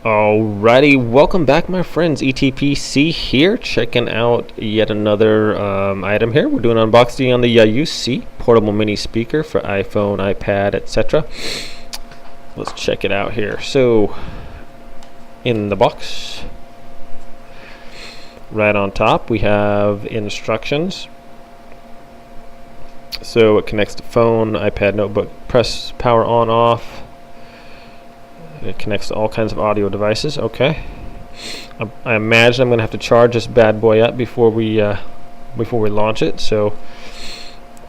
Alrighty, welcome back my friends, ETPC here, checking out yet another item here. We're doing unboxing on the UC portable mini speaker for iPhone, iPad, etc. Let's check it out here. So, in the box, right on top we have instructions. So it connects to phone, iPad, notebook, press power on, off. It connects to all kinds of audio devices. Okay. I imagine I'm going to have to charge this bad boy up before we launch it. So,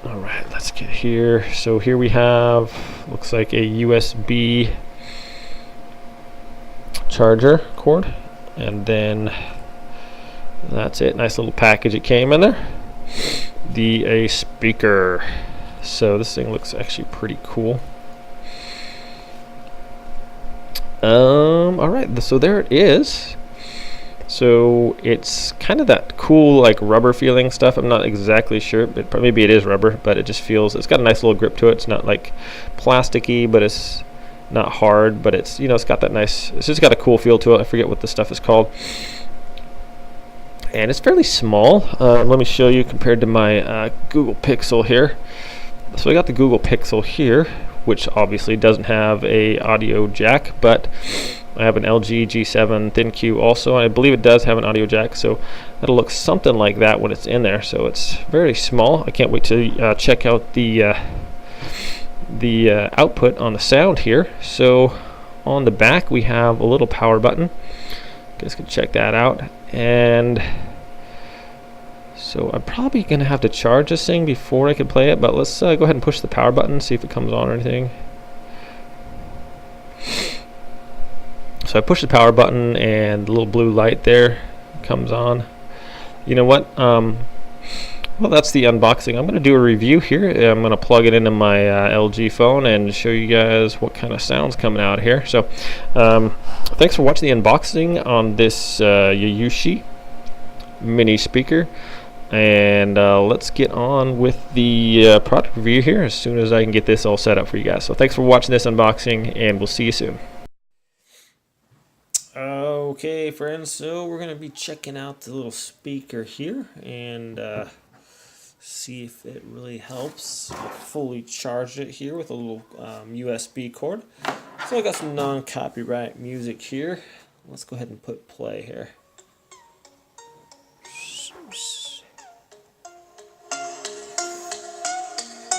all right, let's get here. So here we have, looks like a USB charger cord, and then that's it. Nice little package it came in there. A speaker. So this thing looks actually pretty cool. Alright, so there it is. So it's kind of that cool like rubber feeling stuff. I'm not exactly sure, but maybe it is rubber, but it just feels, it's got a nice little grip to it. It's not like plasticky, but it's not hard, but it's, you know, it's got that nice, it's just got a cool feel to it. I forget what the stuff is called. And it's fairly small. Let me show you compared to my Google Pixel here. So I got the Google Pixel here, which obviously doesn't have a audio jack, but I have an LG G7 ThinQ also, and I believe it does have an audio jack, so it'll look something like that when it's in there. So it's very small. I can't wait to check out the output on the sound here. So on the back we have a little power button. You guys can check that out. And so I'm probably going to have to charge this thing before I can play it, but let's go ahead and push the power button, see if it comes on or anything. So I push the power button and the little blue light there comes on. You know what? Well, that's the unboxing. I'm going to do a review here. I'm going to plug it into my LG phone and show you guys what kind of sounds coming out here. So thanks for watching the unboxing on this Yushi mini speaker. And let's get on with the product review here as soon as I can get this all set up for you guys. So thanks for watching this unboxing, and we'll see you soon. Okay friends, so we're going to be checking out the little speaker here and see if it really helps. I fully charged it here with a little USB cord. So I got some non-copyright music here. Let's go ahead and put play here.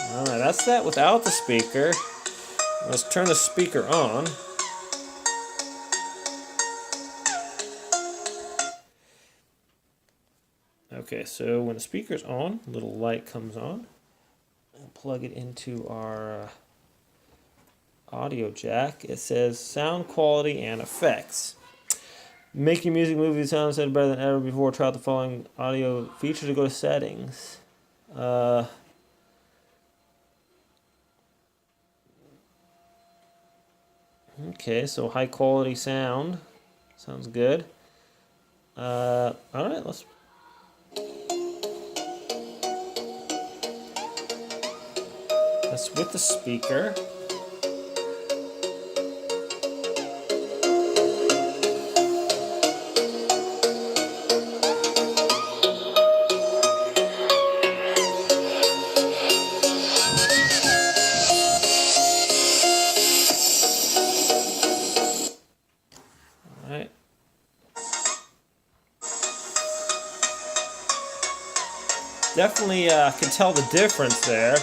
Alright, that's that without the speaker. Let's turn the speaker on. Okay, so when the speaker's on, a little light comes on. I'll plug it into our audio jack. It says sound quality and effects. Making music, movies, sound sound better than ever before. Try out the following audio feature to go to settings. Okay, so high quality sound. Sounds good. Alright, that's with the speaker. Alright. Definitely can tell the difference there.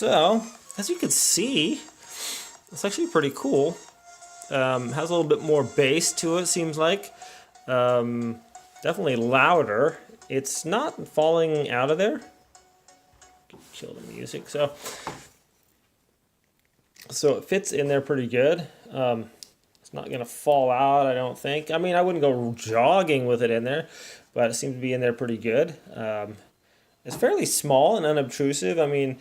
So, as you can see, it's actually pretty cool. Has a little bit more bass to it, seems like. Definitely louder. It's not falling out of there. Kill the music. So it fits in there pretty good. It's not gonna fall out, I don't think. I mean, I wouldn't go jogging with it in there, but it seems to be in there pretty good. It's fairly small and unobtrusive. I mean,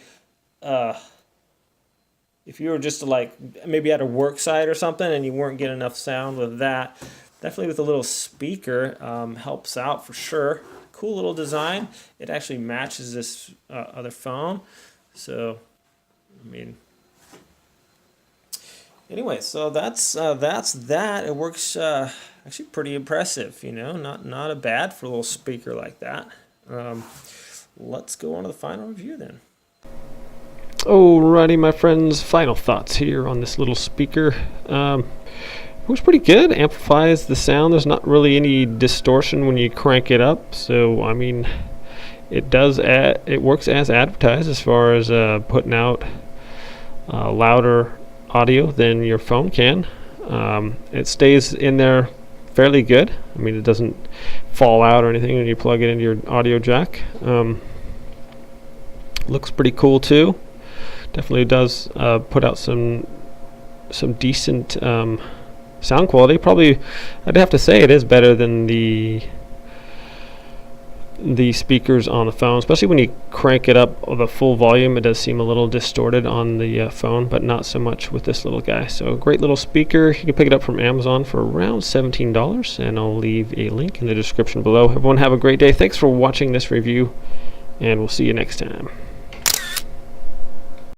if you were just to like maybe at a work site or something and you weren't getting enough sound with that, definitely with a little speaker helps out for sure. Cool little design. It actually matches this other phone. So, I mean, anyway, so that's that. It works actually pretty impressive. You know, not a bad for a little speaker like that. Let's go on to the final review then. Alrighty, my friends, final thoughts here on this little speaker. It was pretty good. Amplifies the sound. There's not really any distortion when you crank it up. So I mean, it works as advertised as far as putting out louder audio than your phone can. It stays in there fairly good. I mean, it doesn't fall out or anything when you plug it into your audio jack. Looks pretty cool too. Definitely does put out some decent sound quality. Probably, I'd have to say it is better than the speakers on the phone, especially when you crank it up the full volume. It does seem a little distorted on the phone, but not so much with this little guy. So great little speaker. You can pick it up from Amazon for around $17, and I'll leave a link in the description below. Everyone have a great day. Thanks for watching this review, and we'll see you next time.